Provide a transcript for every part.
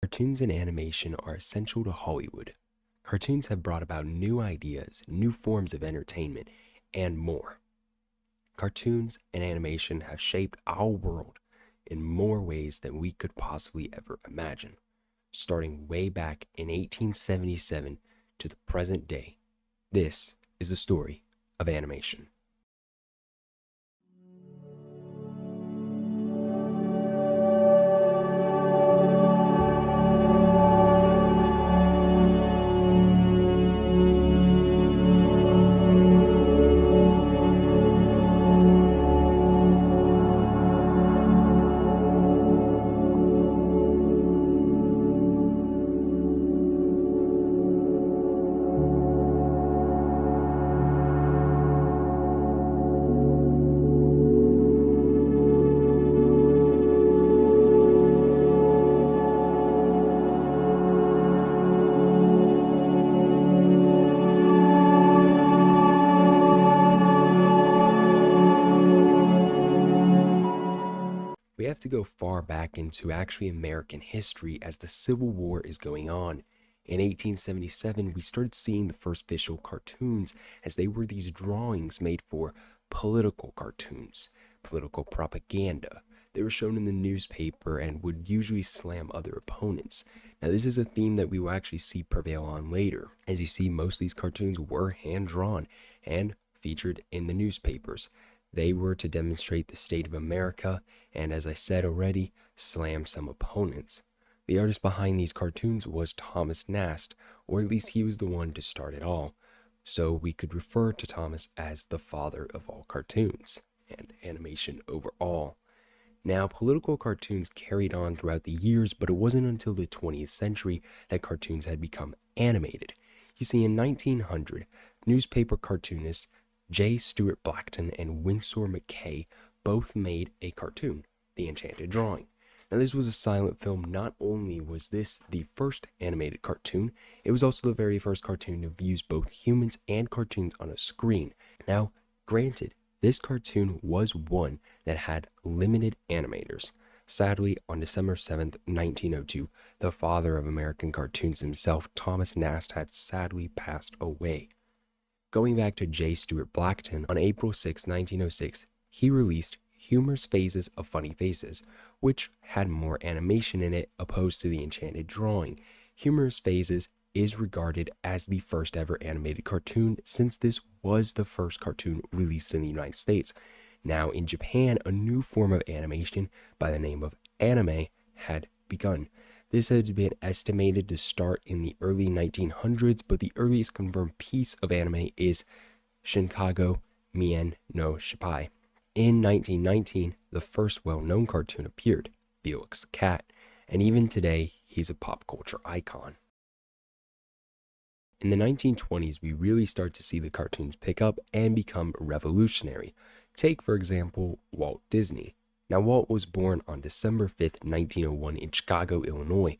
Cartoons and animation are essential to Hollywood. Cartoons have brought about new ideas, new forms of entertainment, and more. Cartoons and animation have shaped our world in more ways than we could possibly ever imagine, starting way back in 1877 to the present day. This is the story of animation. We have to go far back into actually American history as the Civil War is going on. In 1877, we started seeing the first official cartoons as they were these drawings made for political cartoons, political propaganda. They were shown in the newspaper and would usually slam other opponents. Now, this is a theme that we will actually see prevail on later. As you see, most of these cartoons were hand-drawn and featured in the newspapers. They were to demonstrate the state of America and, as I said already, slam some opponents. The artist behind these cartoons was Thomas Nast, or at least he was the one to start it all. So we could refer to Thomas as the father of all cartoons and animation overall. Now, political cartoons carried on throughout the years, but it wasn't until the 20th century that cartoons had become animated. You see, in 1900, newspaper cartoonists J. Stuart Blackton and Winsor McCay both made a cartoon, The Enchanted Drawing. Now, this was a silent film. Not only was this the first animated cartoon, it was also the very first cartoon to use both humans and cartoons on a screen. Now, granted, this cartoon was one that had limited animators. Sadly, on December 7th, 1902, the father of American cartoons himself, Thomas Nast, had sadly passed away. Going back to J. Stuart Blackton, on April 6, 1906, he released Humorous Phases of Funny Faces, which had more animation in it opposed to The Enchanted Drawing. Humorous Phases is regarded as the first ever animated cartoon since this was the first cartoon released in the United States. Now, in Japan, a new form of animation by the name of anime had begun. This had been estimated to start in the early 1900s, but the earliest confirmed piece of anime is Shinkago Mien no Shippai. In 1919, the first well-known cartoon appeared, Felix the Cat, and even today, he's a pop culture icon. In the 1920s, we really start to see the cartoons pick up and become revolutionary. Take, for example, Walt Disney. Now, Walt was born on December 5th, 1901 in Chicago, Illinois,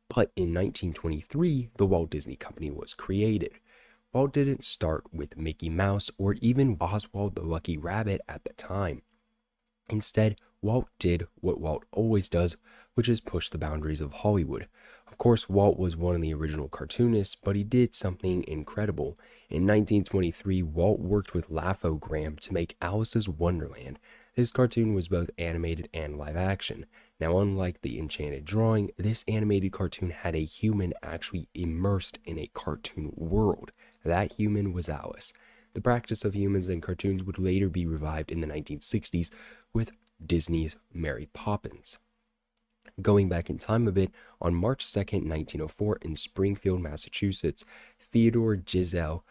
but in 1923, the Walt Disney Company was created. Walt didn't start with Mickey Mouse or even Oswald the Lucky Rabbit at the time. Instead, Walt did what Walt always does, which is push the boundaries of Hollywood. Of course, Walt was one of the original cartoonists, but he did something incredible. In 1923, Walt worked with Laugh-O-Gram to make Alice's Wonderland. This cartoon was both animated and live action. Now, unlike The Enchanted Drawing, this animated cartoon had a human actually immersed in a cartoon world. That human was Alice. The practice of humans in cartoons would later be revived in the 1960s with Disney's Mary Poppins. Going back in time a bit, on March 2nd, 1904, in Springfield, Massachusetts, Theodore Geisel,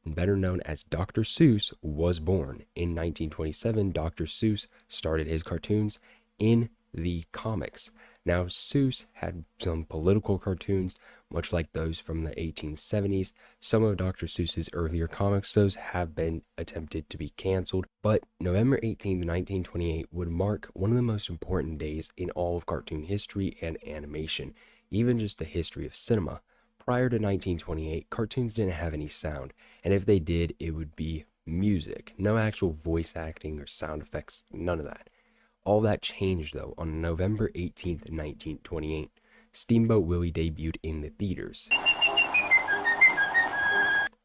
better known as Dr. Seuss, was born. In 1927, Dr. Seuss started his cartoons in the comics. Now, Seuss had some political cartoons, much like those from the 1870s. Some of Dr. Seuss's earlier comics shows have been attempted to be canceled, but November 18, 1928 would mark one of the most important days in all of cartoon history and animation, even just the history of cinema. Prior to 1928, cartoons didn't have any sound, and if they did, it would be music. No actual voice acting or sound effects, none of that. All that changed, though, on November 18th, 1928. Steamboat Willie debuted in the theaters.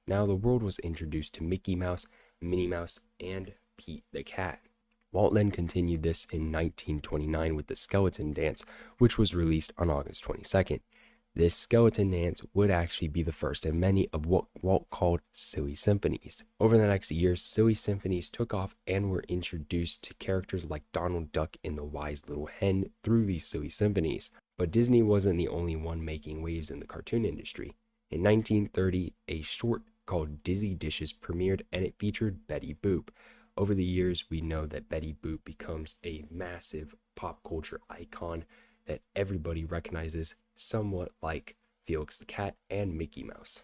Now the world was introduced to Mickey Mouse, Minnie Mouse, and Pete the Cat. Walt then continued this in 1929 with the Skeleton Dance, which was released on August 22nd. This skeleton dance would actually be the first in many of what Walt called silly symphonies. Over the next years, silly symphonies took off and were introduced to characters like Donald Duck and the Wise Little Hen through these silly symphonies. But Disney wasn't the only one making waves in the cartoon industry. In 1930, a short called Dizzy Dishes premiered, and it featured Betty Boop. Over the years, we know that Betty Boop becomes a massive pop culture icon that everybody recognizes, somewhat like Felix the Cat and Mickey Mouse.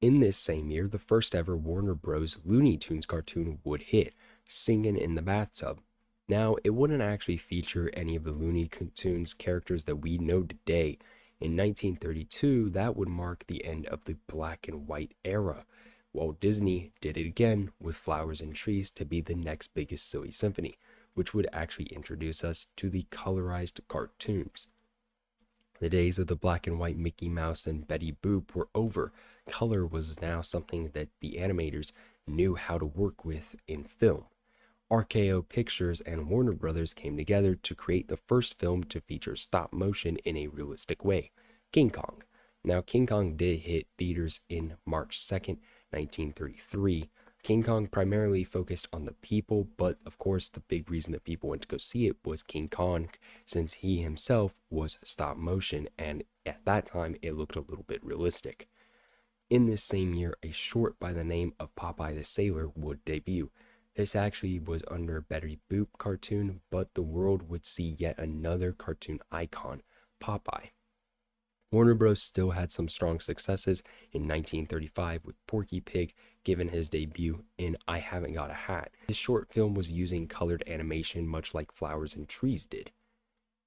In this same year, the first ever Warner Bros. Looney Tunes cartoon would hit, Singin' in the Bathtub. Now, it wouldn't actually feature any of the Looney Tunes characters that we know today. In 1932, that would mark the end of the black and white era. Walt Disney did it again with Flowers and Trees to be the next biggest silly symphony, which would actually introduce us to the colorized cartoons. The days of the black and white Mickey Mouse and Betty Boop were over. Color was now something that the animators knew how to work with in film. RKO Pictures and Warner Brothers came together to create the first film to feature stop motion in a realistic way, King Kong. Now, King Kong did hit theaters in March 2nd, 1933. King Kong primarily focused on the people, but of course the big reason that people went to go see it was King Kong, since he himself was stop motion, and at that time it looked a little bit realistic. In this same year, a short by the name of Popeye the Sailor would debut. This actually was under Betty Boop cartoon, but the world would see yet another cartoon icon, Popeye. Warner Bros. Still had some strong successes in 1935 with Porky Pig given his debut in I Haven't Got a Hat. This short film was using colored animation much like Flowers and Trees did.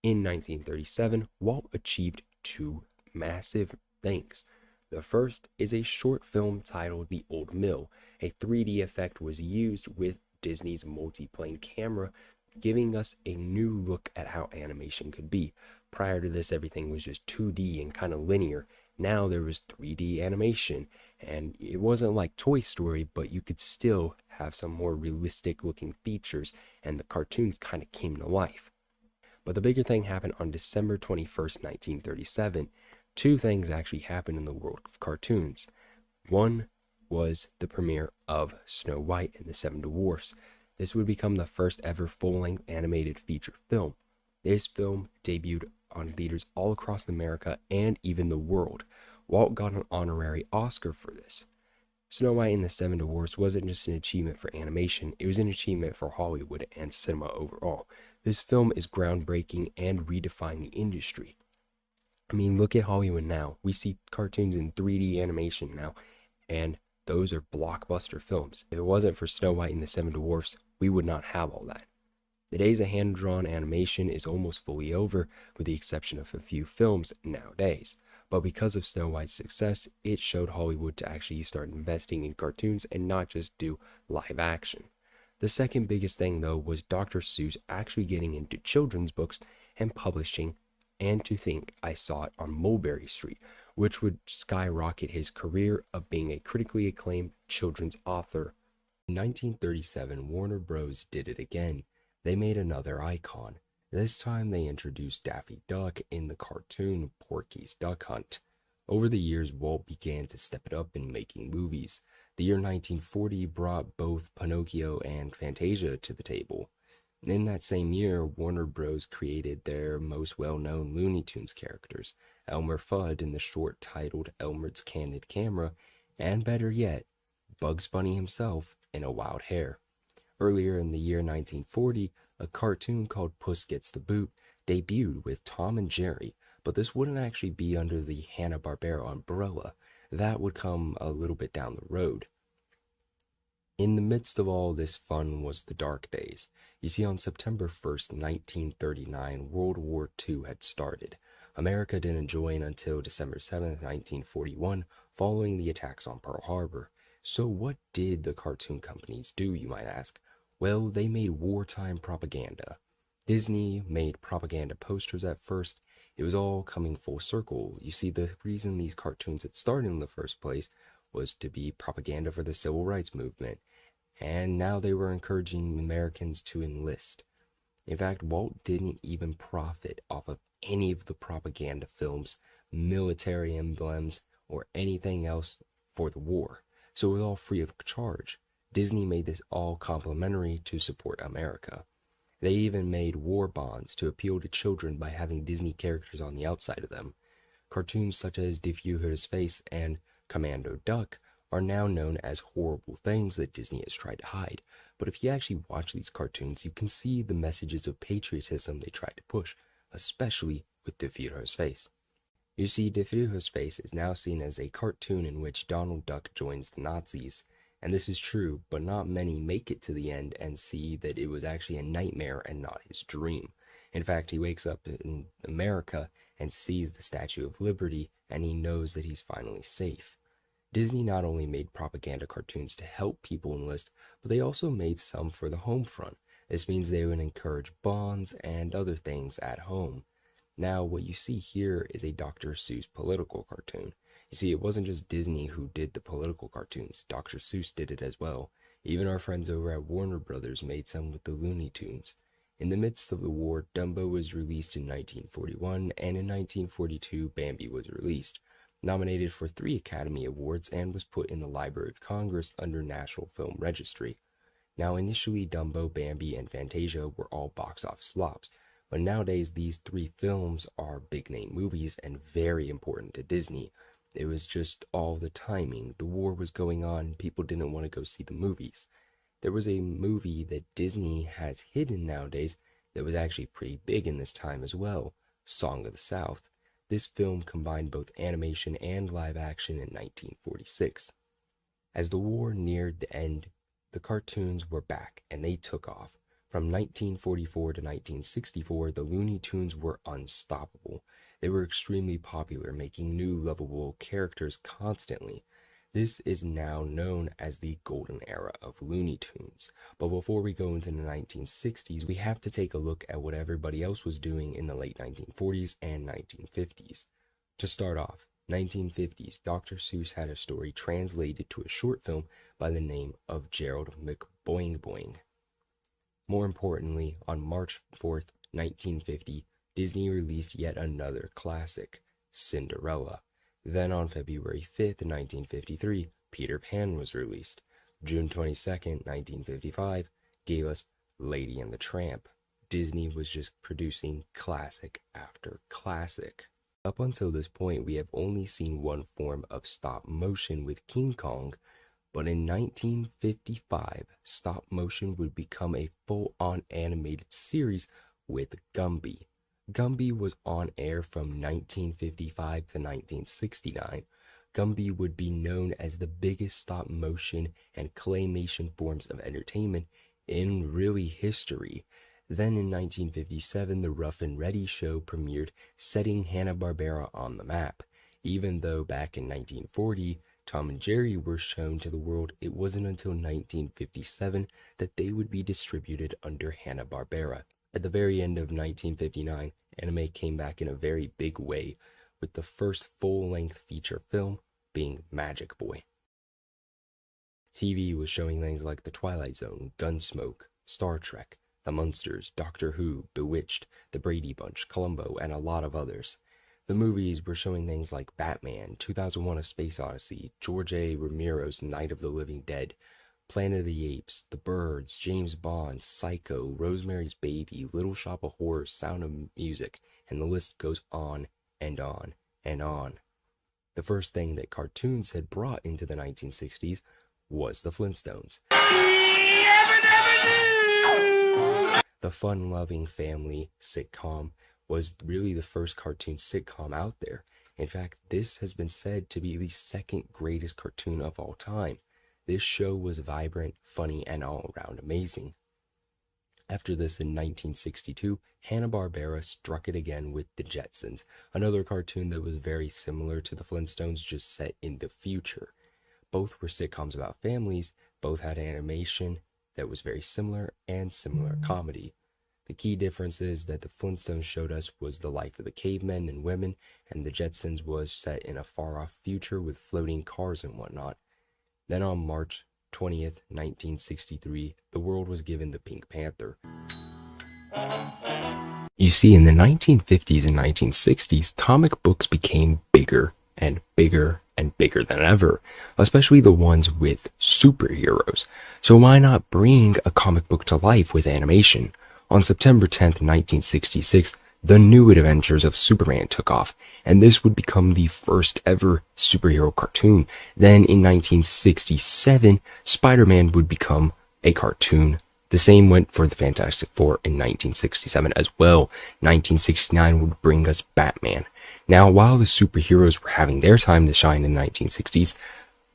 In 1937, Walt achieved two massive things. The first is a short film titled The Old Mill. A 3D effect was used with Disney's multi-plane camera, giving us a new look at how animation could be. Prior to this, everything was just 2D and kind of linear. Now there was 3D animation, and it wasn't like Toy Story, but you could still have some more realistic looking features, and the cartoons kind of came to life. But the bigger thing happened on December 21st, 1937. Two things actually happened in the world of cartoons. One was the premiere of Snow White and the Seven Dwarfs. This would become the first ever full-length animated feature film. This film debuted on theaters all across America and even the world. Walt got an honorary Oscar for this. Snow White and the Seven Dwarfs wasn't just an achievement for animation, it was an achievement for Hollywood and cinema overall. This film is groundbreaking and redefined the industry. I mean, look at Hollywood now. We see cartoons in 3D animation now, and those are blockbuster films. If it wasn't for Snow White and the Seven Dwarfs, we would not have all that. The days of hand-drawn animation is almost fully over, with the exception of a few films nowadays. But because of Snow White's success, it showed Hollywood to actually start investing in cartoons and not just do live action. The second biggest thing, though, was Dr. Seuss actually getting into children's books and publishing, and to think I saw it on Mulberry Street, which would skyrocket his career of being a critically acclaimed children's author. In 1937, Warner Bros. Did it again. They made another icon. This time they introduced Daffy Duck in the cartoon Porky's Duck Hunt. Over the years, Walt began to step it up in making movies. The year 1940 brought both Pinocchio and Fantasia to the table. In that same year, Warner Bros. Created their most well-known Looney Tunes characters, Elmer Fudd in the short titled Elmer's Candid Camera, and better yet, Bugs Bunny himself in A Wild Hare. Earlier in the year 1940, a cartoon called Puss Gets the Boot debuted with Tom and Jerry, but this wouldn't actually be under the Hanna-Barbera umbrella. That would come a little bit down the road. In the midst of all this fun was the dark days. You see, on September 1st, 1939, World War II had started. America didn't join until December 7th, 1941, following the attacks on Pearl Harbor. So what did the cartoon companies do, you might ask? Well, they made wartime propaganda. Disney made propaganda posters at first, It was all coming full circle. You see, the reason these cartoons had started in the first place was to be propaganda for the civil rights movement, and now they were encouraging Americans to enlist. In fact, Walt didn't even profit off of any of the propaganda films, military emblems, or anything else for the war, so it was all free of charge. Disney made this all complimentary to support America. They even made war bonds to appeal to children by having Disney characters on the outside of them. Cartoons such as Diffie-Hell's and Commando Duck are now known as horrible things that Disney has tried to hide. But if you actually watch these cartoons, you can see the messages of patriotism they tried to push, especially with Diffie-Hell's. You see, Diffie-Hell's is now seen as a cartoon in which Donald Duck joins the Nazis. And this is true, but not many make it to the end and see that it was actually a nightmare and not his dream. In fact, he wakes up in America and sees the Statue of Liberty, and he knows that he's finally safe. Disney not only made propaganda cartoons to help people enlist, but they also made some for the home front. This means they would encourage bonds and other things at home. Now, what you see here is a Dr. Seuss political cartoon. You see, it wasn't just Disney who did the political cartoons. Dr. Seuss did it as well. Even our friends over at Warner Brothers made some with the Looney Tunes. In the midst of the war, Dumbo was released in 1941, and in 1942, Bambi was released. Nominated for 3 Academy Awards and was put in the Library of Congress under National Film Registry. Now, initially, Dumbo, Bambi, and Fantasia were all box office flops, but nowadays these 3 films are big-name movies and very important to Disney. It was just all the timing. The war was going on, people didn't want to go see the movies. There was a movie that Disney has hidden nowadays that was actually pretty big in this time as well, Song of the South. This film combined both animation and live action in 1946. As the war neared the end, the cartoons were back and they took off. From 1944 to 1964, the Looney Tunes were unstoppable. They were extremely popular, making new lovable characters constantly. This is now known as the golden era of Looney Tunes. But before we go into the 1960s, we have to take a look at what everybody else was doing in the late 1940s and 1950s. To start off, 1950s, Dr. Seuss had a story translated to a short film by the name of Gerald McBoing Boing. More importantly, on March 4th, 1950, Disney released yet another classic, Cinderella. Then on February 5th, 1953, Peter Pan was released. June 22nd, 1955, gave us Lady and the Tramp. Disney was just producing classic after classic. Up until this point, we have only seen one form of stop motion with King Kong, but in 1955, stop motion would become a full-on animated series with Gumby. Gumby was on air from 1955 to 1969. Gumby would be known as the biggest stop motion and claymation forms of entertainment in really history. Then in 1957, the Rough and Ready show premiered, setting Hanna-Barbera on the map. Even though back in 1940, Tom and Jerry were shown to the world, it wasn't until 1957 that they would be distributed under Hanna-Barbera. At the very end of 1959, anime came back in a very big way, with the first full-length feature film being Magic Boy. TV was showing things like The Twilight Zone, Gunsmoke, Star Trek, The Munsters, Doctor Who, Bewitched, The Brady Bunch, Columbo, and a lot of others. The movies were showing things like Batman, 2001: A Space Odyssey, George A. Romero's Night of the Living Dead, Planet of the Apes, The Birds, James Bond, Psycho, Rosemary's Baby, Little Shop of Horrors, Sound of Music, and the list goes on and on and on. The first thing that cartoons had brought into the 1960s was the Flintstones. The fun-loving family sitcom was really the first cartoon sitcom out there. In fact, this has been said to be the second greatest cartoon of all time. This show was vibrant, funny, and all around amazing. After this, in 1962, Hanna-Barbera struck it again with The Jetsons, another cartoon that was very similar to the Flintstones, just set in the future. Both were sitcoms about families, both had animation that was very similar, and similar comedy. The key differences that the Flintstones showed us was the life of the cavemen and women, and the Jetsons was set in a far-off future with floating cars and whatnot. Then on March 20th, 1963, the world was given the Pink Panther. You see, in the 1950s and 1960s, comic books became bigger and bigger and bigger than ever, especially the ones with superheroes. So why not bring a comic book to life with animation? On September 10th, 1966, the New Adventures of Superman took off, and this would become the first ever superhero cartoon. Then in 1967, Spider-Man would become a cartoon. The same went for the Fantastic Four in 1967 as well. 1969 would bring us Batman. Now, while the superheroes were having their time to shine in the 1960s,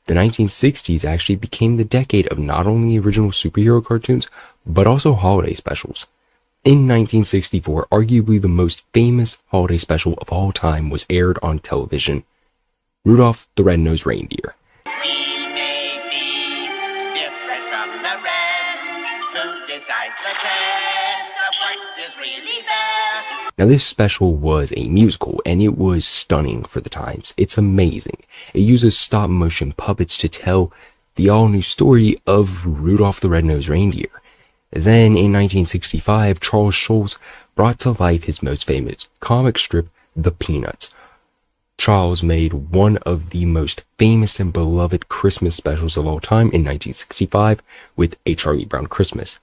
the 1960s actually became the decade of not only original superhero cartoons, but also holiday specials. In 1964, arguably the most famous holiday special of all time was aired on television, Rudolph the Red-Nosed Reindeer. We may be different from the rest. Who decides the test of what is really best? Now, this special was a musical, and it was stunning for the times. It's amazing. It uses stop-motion puppets to tell the all-new story of Rudolph the Red-Nosed Reindeer. Then, in 1965, Charles Schulz brought to life his most famous comic strip, The Peanuts. Charles made one of the most famous and beloved Christmas specials of all time in 1965 with A Charlie Brown Christmas.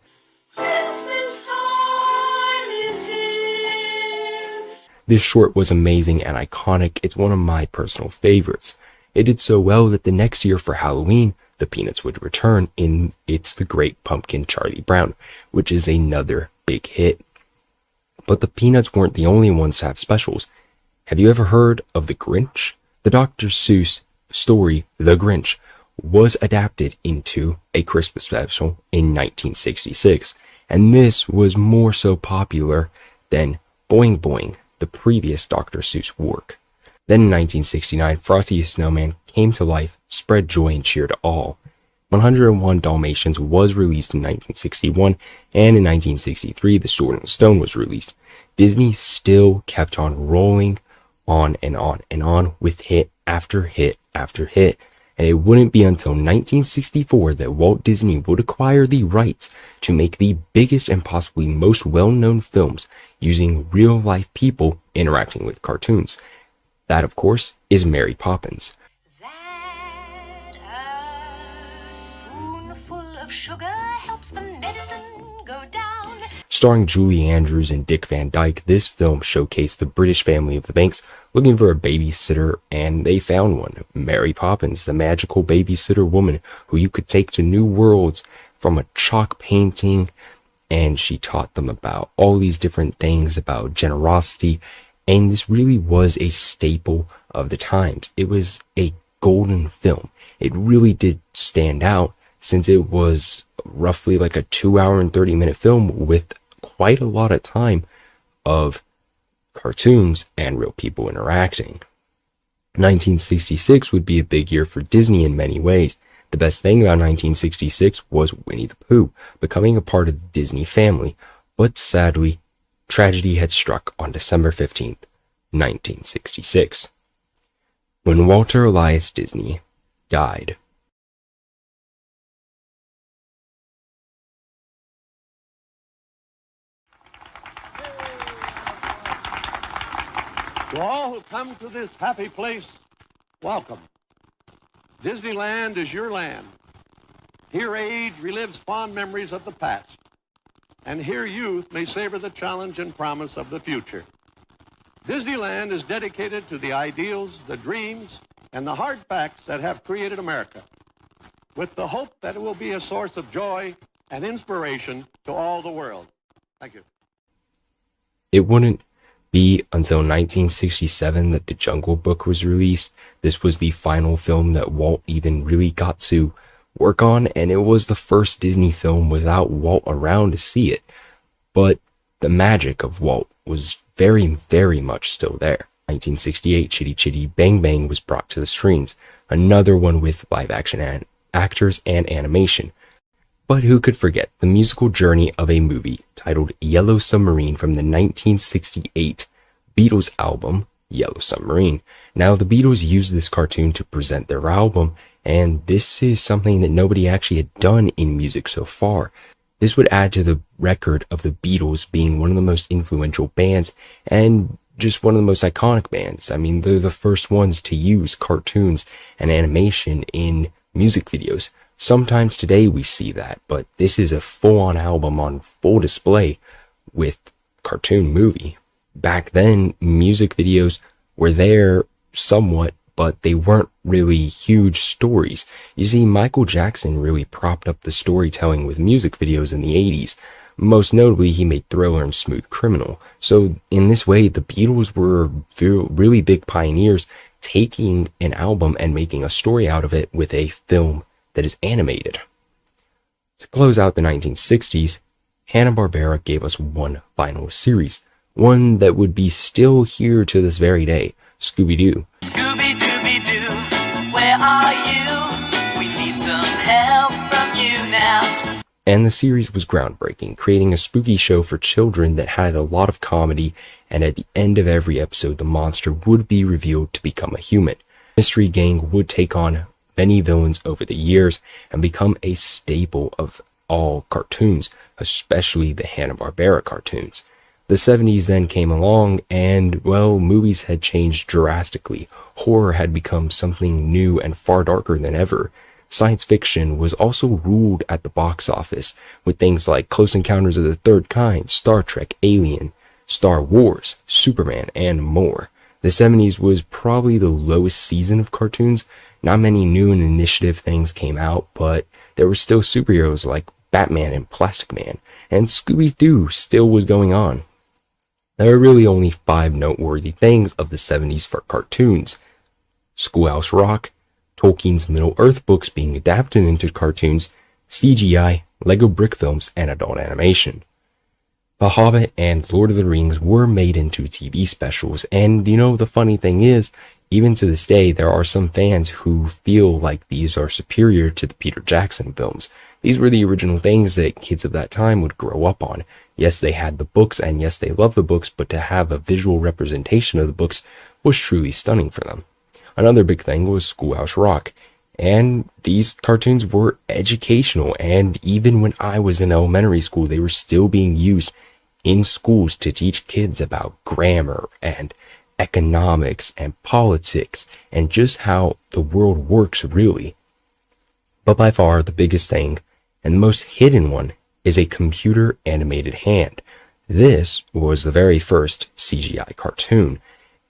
This short was amazing and iconic. It's one of my personal favorites. It did so well that the next year for Halloween, the Peanuts would return in It's the Great Pumpkin Charlie Brown, which is another big hit. But the Peanuts weren't the only ones to have specials. Have you ever heard of The Grinch? The Dr. Seuss story, The Grinch, was adapted into a Christmas special in 1966, and this was more so popular than Boing Boing, the previous Dr. Seuss work. Then in 1969, Frosty the Snowman came to life, spread joy and cheer to all. 101 Dalmatians was released in 1961, and in 1963, The Sword and the Stone was released. Disney still kept on rolling on and on and on with hit after hit after hit, and it wouldn't be until 1964 that Walt Disney would acquire the rights to make the biggest and possibly most well-known films using real-life people interacting with cartoons. That, of course, is Mary Poppins. That a spoonful of sugar helps the medicine go down. Starring Julie Andrews and Dick Van Dyke, this film showcased the British family of the Banks looking for a babysitter, and they found one. Mary Poppins, the magical babysitter woman who you could take to new worlds from a chalk painting, and she taught them about all these different things about generosity. And this really was a staple of the times. It was a golden film. It really did stand out since it was roughly like a 2-hour and 30-minute film with quite a lot of time of cartoons and real people interacting. 1966 would be a big year for Disney in many ways. The best thing about 1966 was Winnie the Pooh becoming a part of the Disney family, but sadly, tragedy had struck on December 15th, 1966, when Walter Elias Disney died. To all who come to this happy place, welcome. Disneyland is your land. Here age relives fond memories of the past, and here youth may savor the challenge and promise of the future. Disneyland is dedicated to the ideals, the dreams, and the hard facts that have created America, with the hope that it will be a source of joy and inspiration to all the world. Thank you. It wouldn't be until 1967 that The Jungle Book was released. This was the final film that Walt even really got to work on, and it was the first Disney film without Walt around to see it. But the magic of Walt was very, very much still there. 1968, Chitty Chitty Bang Bang was brought to the screens, another one with live action actors and animation. But who could forget the musical journey of a movie titled Yellow Submarine from the 1968 Beatles album, Yellow Submarine. Now, the Beatles used this cartoon to present their album, and this is something that nobody actually had done in music so far. This would add to the record of the Beatles being one of the most influential bands and just one of the most iconic bands. I mean, they're the first ones to use cartoons and animation in music videos. Sometimes today we see that, but this is a full-on album on full display with cartoon movie. Back then, music videos were there somewhat, but they weren't really huge stories. You see, Michael Jackson really propped up the storytelling with music videos in the 80s. Most notably, he made Thriller and Smooth Criminal. So in this way, the Beatles were really big pioneers, taking an album and making a story out of it with a film that is animated. To close out the 1960s, Hanna-Barbera gave us one final series, one that would be still here to this very day, Scooby-Doo. Scooby-Dooby-Doo, where are you? We need some help from you now. And the series was groundbreaking, creating a spooky show for children that had a lot of comedy, and at the end of every episode, the monster would be revealed to become a human. Mystery Gang would take on many villains over the years and become a staple of all cartoons, especially the Hanna-Barbera cartoons. The 70s then came along and, well, movies had changed drastically. Horror had become something new and far darker than ever. Science fiction was also ruled at the box office with things like Close Encounters of the Third Kind, Star Trek, Alien, Star Wars, Superman, and more. The 70s was probably the lowest season of cartoons. Not many new and initiative things came out, but there were still superheroes like Batman and Plastic Man, and Scooby-Doo still was going on. There are really only 5 noteworthy things of the 70s for cartoons: Schoolhouse Rock, Tolkien's Middle-earth books being adapted into cartoons, CGI, Lego brick films, and adult animation. The Hobbit and Lord of the Rings were made into TV specials, and the funny thing is, even to this day, there are some fans who feel like these are superior to the Peter Jackson films. These were the original things that kids of that time would grow up on. Yes, they had the books, and yes, they loved the books, but to have a visual representation of the books was truly stunning for them. Another big thing was Schoolhouse Rock, and these cartoons were educational, and even when I was in elementary school, they were still being used in schools to teach kids about grammar and economics and politics and just how the world works really. But by far the biggest thing and the most hidden one is a computer animated hand. This was the very first CGI cartoon.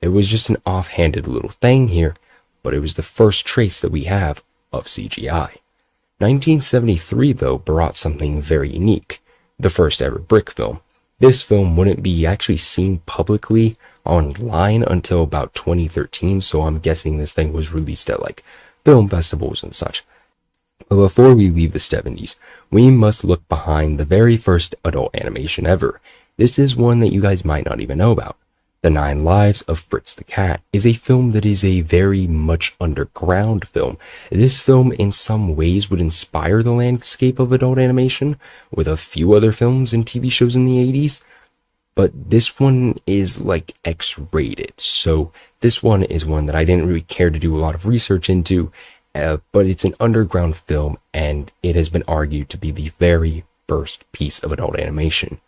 It was just an offhanded little thing here, but it was the first trace that we have of CGI. 1973 though brought something very unique, the first ever brick film. This film wouldn't be actually seen publicly online until about 2013, so I'm guessing this thing was released at like film festivals and such. But before we leave the 70s, we must look behind the very first adult animation ever. This is one that you guys might not even know about. The 9 Lives of Fritz the Cat is a film that is a very much underground film. This film in some ways would inspire the landscape of adult animation with a few other films and TV shows in the 80s. But this one is like X-rated, so this one is one that I didn't really care to do a lot of research into, but it's an underground film, and it has been argued to be the very first piece of adult animation.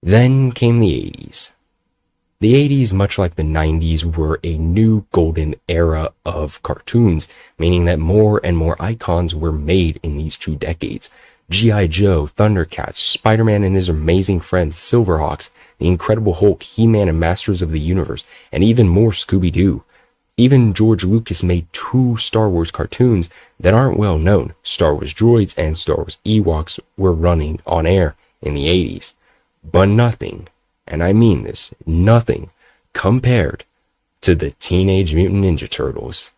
Then came the 80s. The 80s, much like the 90s, were a new golden era of cartoons, meaning that more and more icons were made in these 2 decades. G.I. Joe, Thundercats, Spider-Man and his amazing friends, Silverhawks, The Incredible Hulk, He-Man and Masters of the Universe, and even more Scooby-Doo. Even George Lucas made 2 Star Wars cartoons that aren't well known. Star Wars Droids and Star Wars Ewoks were running on air in the 80s. But nothing, and I mean this, nothing, compared to the Teenage Mutant Ninja Turtles.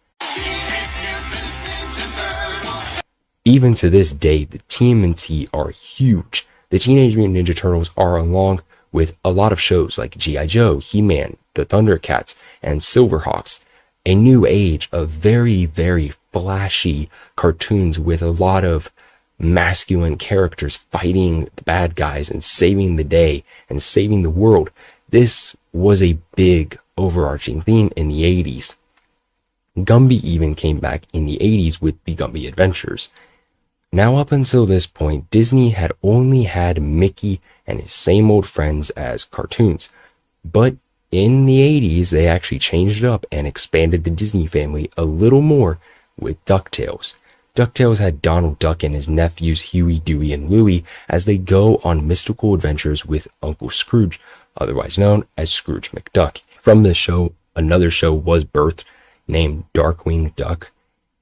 Even to this day, the TMNT are huge. The Teenage Mutant Ninja Turtles are, along with a lot of shows like G.I. Joe, He-Man, the Thundercats, and Silverhawks, a new age of very, very flashy cartoons with a lot of masculine characters fighting the bad guys and saving the day and saving the world. This was a big overarching theme in the 80s. Gumby even came back in the 80s with the Gumby Adventures. Now up until this point, Disney had only had Mickey and his same old friends as cartoons. But in the 80s, they actually changed it up and expanded the Disney family a little more with DuckTales. DuckTales had Donald Duck and his nephews Huey, Dewey, and Louie as they go on mystical adventures with Uncle Scrooge, otherwise known as Scrooge McDuck. From this show, another show was birthed named Darkwing Duck,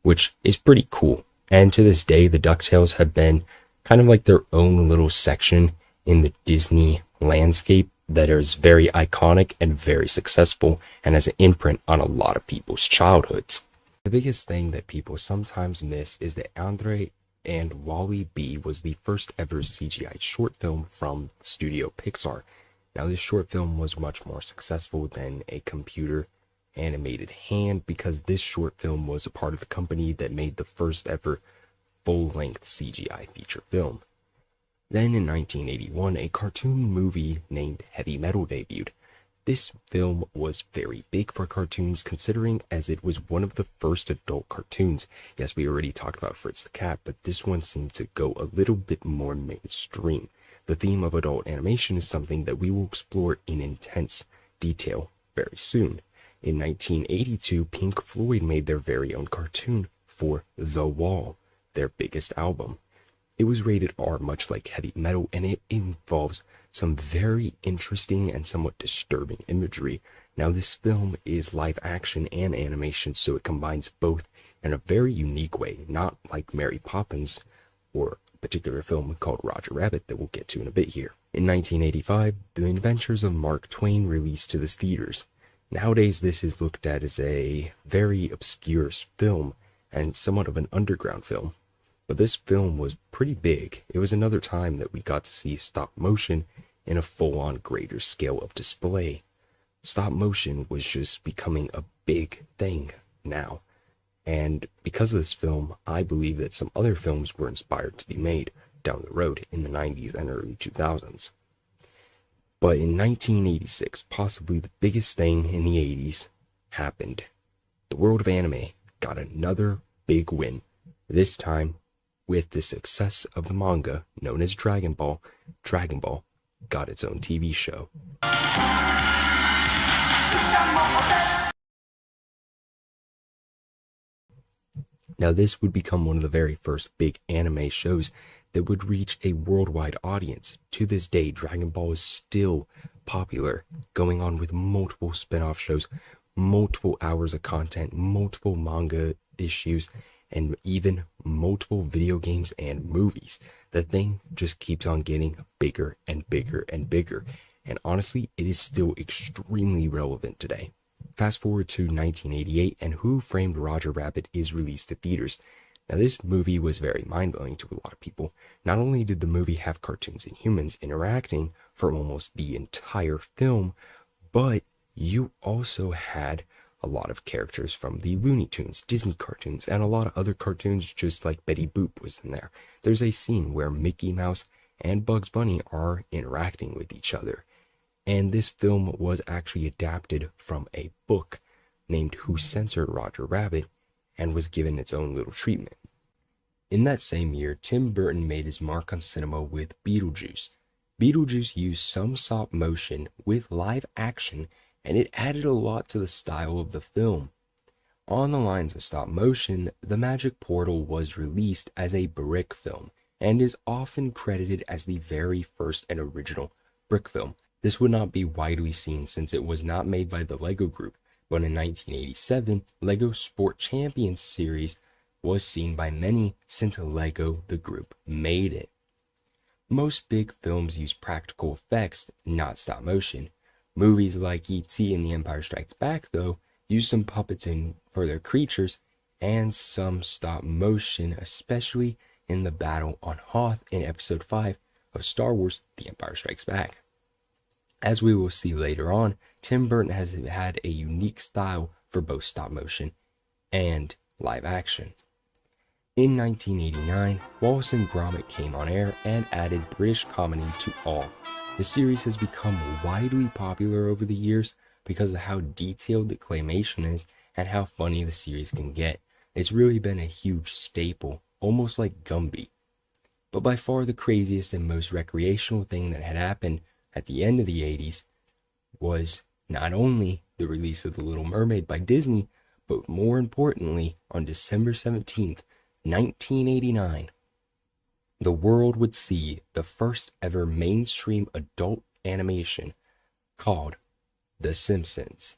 which is pretty cool. And to this day, the DuckTales have been kind of like their own little section in the Disney landscape that is very iconic and very successful and has an imprint on a lot of people's childhoods. The biggest thing that people sometimes miss is that Andre and Wally B was the first ever CGI short film from Studio Pixar. Now, this short film was much more successful than a computer animated hand because this short film was a part of the company that made the first ever full-length CGI feature film. Then in 1981, a cartoon movie named Heavy Metal debuted. This film was very big for cartoons considering as it was one of the first adult cartoons. Yes, we already talked about Fritz the Cat, but this one seemed to go a little bit more mainstream. The theme of adult animation is something that we will explore in intense detail very soon. In 1982, Pink Floyd made their very own cartoon for The Wall, their biggest album. It was rated R, much like Heavy Metal, and it involves some very interesting and somewhat disturbing imagery. Now, this film is live action and animation, so it combines both in a very unique way, not like Mary Poppins or a particular film called Roger Rabbit that we'll get to in a bit here. In 1985, The Adventures of Mark Twain released to the theaters. Nowadays, this is looked at as a very obscure film and somewhat of an underground film. But this film was pretty big. It was another time that we got to see stop motion in a full-on greater scale of display. Stop motion was just becoming a big thing now. And because of this film, I believe that some other films were inspired to be made down the road in the 90s and early 2000s. But in 1986, possibly the biggest thing in the 80s happened. The world of anime got another big win, this time with the success of the manga known as Dragon Ball. Dragon Ball got its own TV show. Now, this would become one of the very first big anime shows that would reach a worldwide audience. To this day, Dragon Ball is still popular, going on with multiple spin-off shows, multiple hours of content, multiple manga issues, and even multiple video games and movies. The thing just keeps on getting bigger and bigger and bigger. And honestly, it is still extremely relevant today. Fast forward to 1988, and Who Framed Roger Rabbit is released to theaters. Now, this movie was very mind-blowing to a lot of people. Not only did the movie have cartoons and humans interacting for almost the entire film, but you also had a lot of characters from the Looney Tunes, Disney cartoons, and a lot of other cartoons, just like Betty Boop was in there. There's a scene where Mickey Mouse and Bugs Bunny are interacting with each other. And this film was actually adapted from a book named Who Censored Roger Rabbit and was given its own little treatment. In that same year, Tim Burton made his mark on cinema with Beetlejuice. Beetlejuice used some stop motion with live action, and it added a lot to the style of the film. On the lines of stop motion, The Magic Portal was released as a brick film and is often credited as the very first and original brick film. This would not be widely seen since it was not made by the Lego Group, but in 1987, Lego Sport Champions series was seen by many since Lego the Group made it. Most big films use practical effects, not stop motion. Movies like E.T. and The Empire Strikes Back, though, use some puppets in for their creatures and some stop motion, especially in the battle on Hoth in Episode 5 of Star Wars The Empire Strikes Back. As we will see later on, Tim Burton has had a unique style for both stop motion and live action. In 1989, Wallace and Gromit came on air and added British comedy to all. The series has become widely popular over the years because of how detailed the claymation is and how funny the series can get. It's really been a huge staple, almost like Gumby. But by far the craziest and most recreational thing that had happened at the end of the 80s was not only the release of The Little Mermaid by Disney, but more importantly, on December 17th, 1989, the world would see the first ever mainstream adult animation called The Simpsons.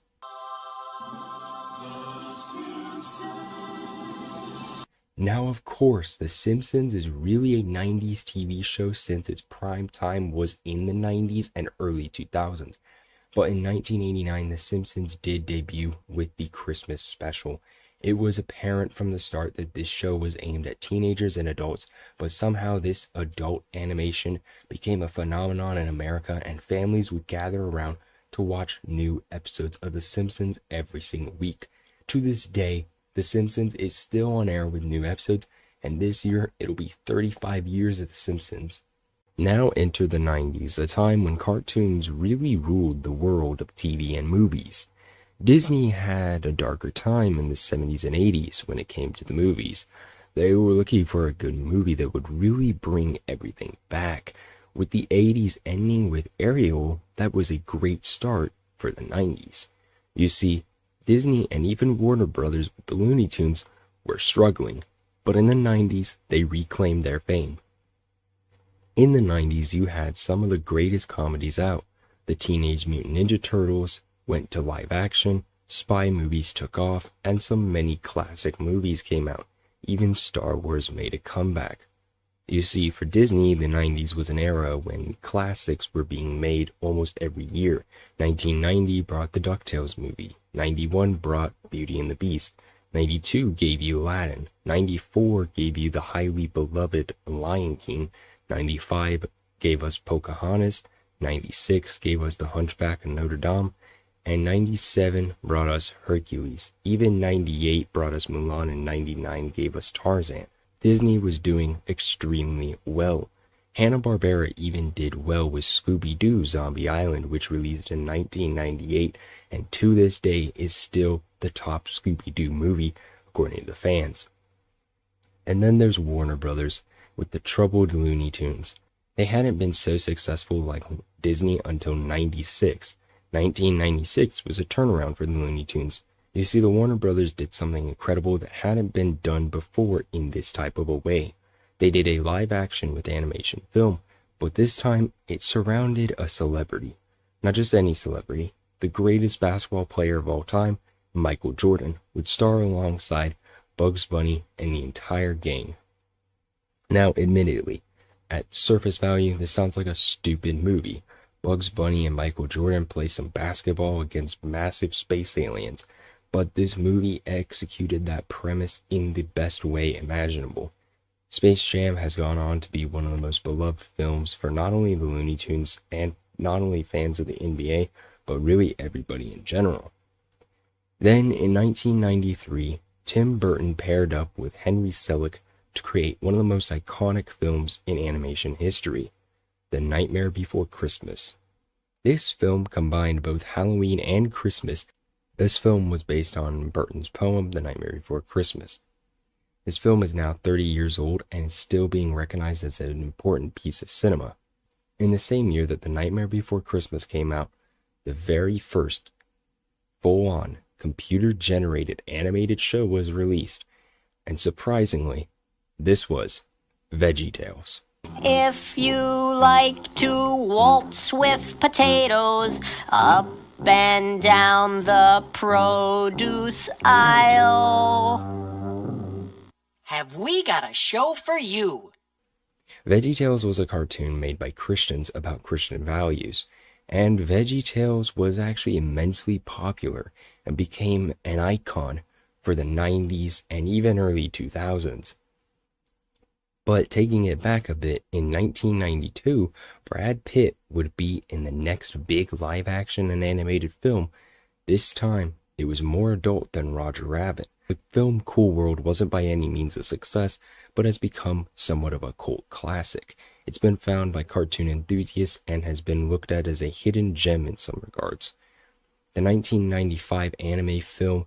Now, of course, The Simpsons is really a 90s TV show since its prime time was in the 90s and early 2000s. But in 1989, The Simpsons did debut with the Christmas special. It was apparent from the start that this show was aimed at teenagers and adults, but somehow this adult animation became a phenomenon in America, and families would gather around to watch new episodes of The Simpsons every single week. To this day, The Simpsons is still on air with new episodes, and this year it'll be 35 years of The Simpsons. Now enter the 90s, a time when cartoons really ruled the world of TV and movies. Disney had a darker time in the 70s and 80s when it came to the movies. They were looking for a good movie that would really bring everything back. With the 80s ending with Ariel, that was a great start for the 90s. You see, Disney and even Warner Brothers with the Looney Tunes were struggling, but in the 90s, they reclaimed their fame. In the 90s, you had some of the greatest comedies out. The Teenage Mutant Ninja Turtles went to live action, spy movies took off, and so many classic movies came out. Even Star Wars made a comeback. You see, for Disney, the 90s was an era when classics were being made almost every year. 1990 brought the DuckTales movie. 91 brought Beauty and the Beast. 92 gave you Aladdin. 94 gave you the highly beloved Lion King. 95 gave us Pocahontas. 96 gave us The Hunchback of Notre Dame. And 97 brought us Hercules. Even 98 brought us Mulan, and 99 gave us Tarzan. Disney was doing extremely well. Hanna-Barbera even did well with Scooby-Doo Zombie Island, which released in 1998, and to this day is still the top Scooby-Doo movie, according to the fans. And then there's Warner Brothers with the troubled Looney Tunes. They hadn't been so successful like Disney until 96. 1996 was a turnaround for the Looney Tunes. You see, the Warner Brothers did something incredible that hadn't been done before in this type of a way. They did a live action with animation film, but this time it surrounded a celebrity. Not just any celebrity. The greatest basketball player of all time, Michael Jordan, would star alongside Bugs Bunny and the entire gang. Now, admittedly, at surface value, this sounds like a stupid movie. Bugs Bunny and Michael Jordan play some basketball against massive space aliens, but this movie executed that premise in the best way imaginable. Space Jam has gone on to be one of the most beloved films for not only the Looney Tunes and not only fans of the NBA, but really everybody in general. Then in 1993, Tim Burton paired up with Henry Selick to create one of the most iconic films in animation history, The Nightmare Before Christmas. This film combined both Halloween and Christmas. This film was based on Burton's poem, The Nightmare Before Christmas. This film is now 30 years old and is still being recognized as an important piece of cinema. In the same year that The Nightmare Before Christmas came out, the very first full-on computer-generated animated show was released, and surprisingly, this was VeggieTales. If you like to waltz with potatoes up and down the produce aisle, Have we got a show for you? VeggieTales was a cartoon made by Christians about Christian values, and VeggieTales was actually immensely popular and became an icon for the 90s and even early 2000s. But taking it back a bit, in 1992, Brad Pitt would be in the next big live-action and animated film. This time, it was more adult than Roger Rabbit. The film Cool World wasn't by any means a success, but has become somewhat of a cult classic. It's been found by cartoon enthusiasts and has been looked at as a hidden gem in some regards. The 1995 anime film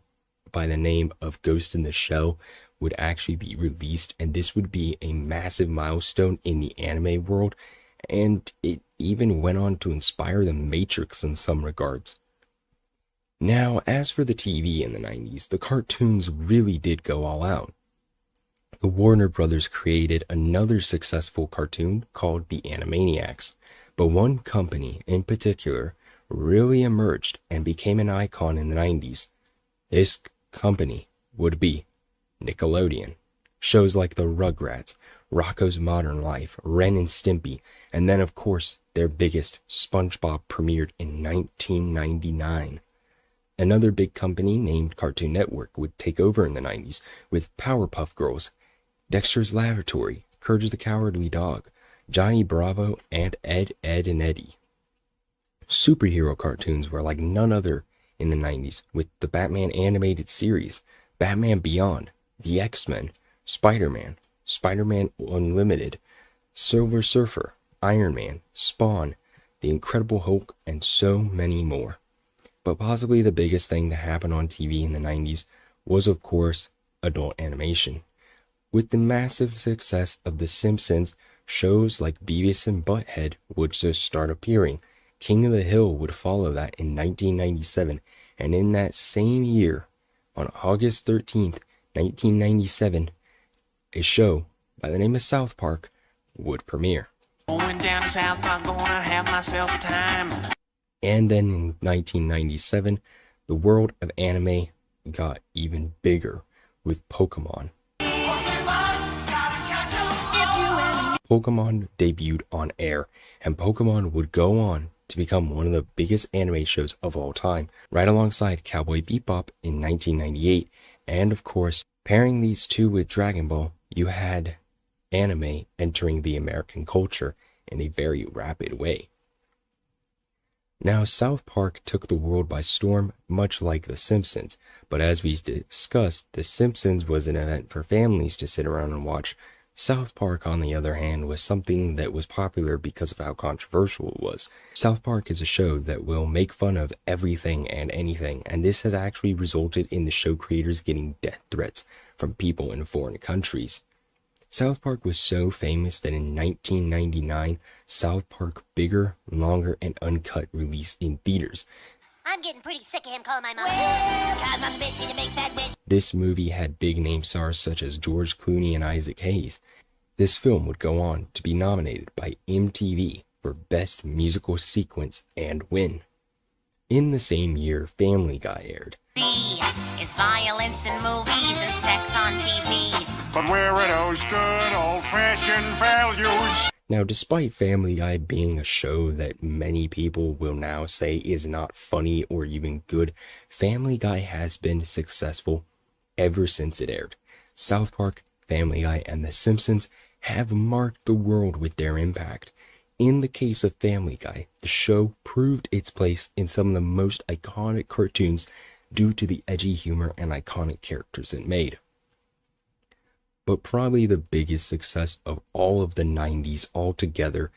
by the name of Ghost in the Shell would actually be released, and this would be a massive milestone in the anime world, and it even went on to inspire The Matrix in some regards. Now, as for the TV in the 90s, the cartoons really did go all out. The Warner Brothers created another successful cartoon called The Animaniacs, but one company in particular really emerged and became an icon in the 90s. This company would be Nickelodeon. Shows like the Rugrats, Rocko's Modern Life, Ren and Stimpy, and then of course their biggest, SpongeBob, premiered in 1999. Another big company named Cartoon Network would take over in the 90s with Powerpuff Girls, Dexter's Laboratory, Courage the Cowardly Dog, Johnny Bravo, and Ed, Edd n Eddy. Superhero cartoons were like none other in the 90s, with the Batman animated series, Batman Beyond, the X-Men, Spider-Man, Spider-Man Unlimited, Silver Surfer, Iron Man, Spawn, The Incredible Hulk, and so many more. But possibly the biggest thing to happen on TV in the 90s was, of course, adult animation. With the massive success of The Simpsons, shows like Beavis and Butthead would just start appearing. King of the Hill would follow that in 1997, and in that same year, on August 13th, 1997, a show by the name of South Park would premiere. Going down to South Park, gonna have myself a time. And then in 1997, the world of anime got even bigger with Pokemon. Pokemon debuted on air, and Pokemon would go on to become one of the biggest anime shows of all time, right alongside Cowboy Bebop in 1998. And of course, pairing these two with Dragon Ball, you had anime entering the American culture in a very rapid way. Now, South Park took the world by storm, much like The Simpsons, but as we discussed, The Simpsons was an event for families to sit around and watch. South Park, on the other hand, was something that was popular because of how controversial it was. South Park is a show that will make fun of everything and anything, and this has actually resulted in the show creators getting death threats from people in foreign countries. South Park was so famous that in 1999, South Park Bigger, Longer, and Uncut released in theaters. I'm getting pretty sick of him calling my mom. Well, cause I'm a bitch, he's a big fat bitch. This movie had big name stars such as George Clooney and Isaac Hayes. This film would go on to be nominated by MTV for Best Musical Sequence and win. In the same year, Family Guy aired. Is violence in movies and sex on TV. But where are those good old-fashioned values? Now, despite Family Guy being a show that many people will now say is not funny or even good, Family Guy has been successful ever since it aired. South Park, Family Guy, and The Simpsons have marked the world with their impact. In the case of Family Guy, the show proved its place in some of the most iconic cartoons due to the edgy humor and iconic characters it made. But probably the biggest success of all of the 90s altogether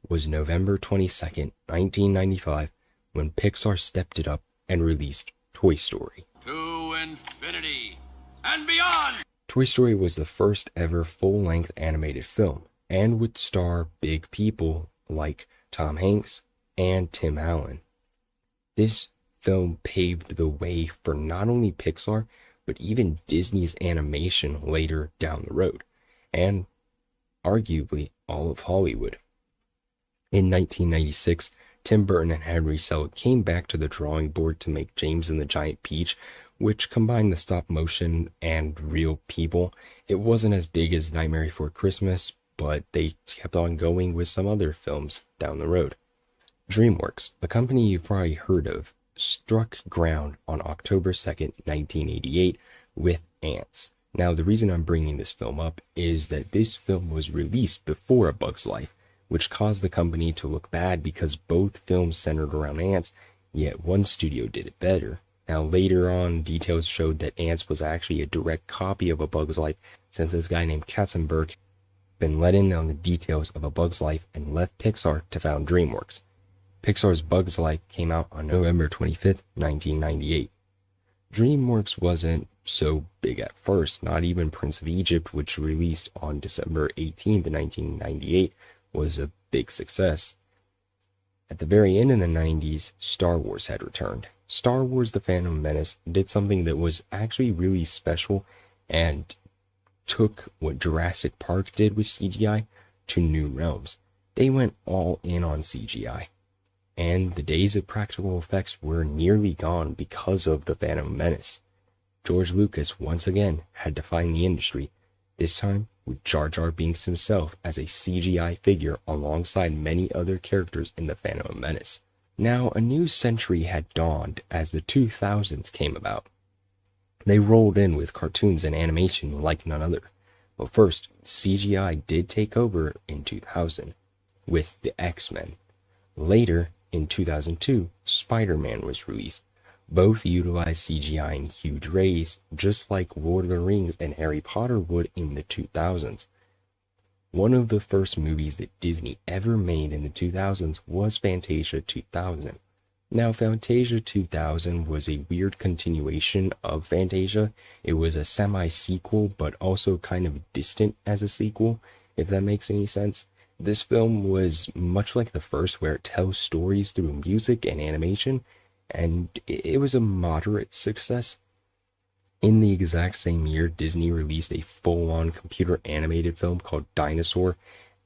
was November 22nd, 1995, when Pixar stepped it up and released Toy Story. To infinity and beyond! Toy Story was the first ever full-length animated film, and would star big people like Tom Hanks and Tim Allen. This film paved the way for not only Pixar, but even Disney's animation later down the road, and arguably all of Hollywood. In 1996, Tim Burton and Henry Selick came back to the drawing board to make James and the Giant Peach, which combined the stop motion and real people. It wasn't as big as Nightmare Before Christmas, but they kept on going with some other films down the road. DreamWorks, a company you've probably heard of, struck ground on October 2nd, 1988 with Ants. Now, the reason I'm bringing this film up is that this film was released before A Bug's Life, which caused the company to look bad because both films centered around ants, yet one studio did it better. Now, later on, details showed that Ants was actually a direct copy of A Bug's Life, since this guy named Katzenberg been let in on the details of A Bug's Life and left Pixar to found DreamWorks. Pixar's Bug's Life came out on November 25th, 1998. DreamWorks wasn't so big at first. Not even Prince of Egypt, which released on December 18th, 1998, was a big success. At the very end of the 90s, Star Wars had returned. Star Wars The Phantom Menace did something that was actually really special and took what Jurassic Park did with CGI to new realms. They went all in on CGI. And the days of practical effects were nearly gone because of The Phantom Menace. George Lucas once again had defined the industry, this time with Jar Jar Binks himself as a CGI figure alongside many other characters in The Phantom Menace. Now, a new century had dawned as the 2000s came about. They rolled in with cartoons and animation like none other. But first, CGI did take over in 2000 with the X-Men. Later, in 2002, Spider-Man was released. Both utilized CGI in huge ways, just like Lord of the Rings and Harry Potter would in the 2000s. One of the first movies that Disney ever made in the 2000s was Fantasia 2000. Now, Fantasia 2000 was a weird continuation of Fantasia. It was a semi-sequel, but also kind of distant as a sequel, if that makes any sense. This film was much like the first, where it tells stories through music and animation, and it was a moderate success. In the exact same year, Disney released a full-on computer animated film called Dinosaur,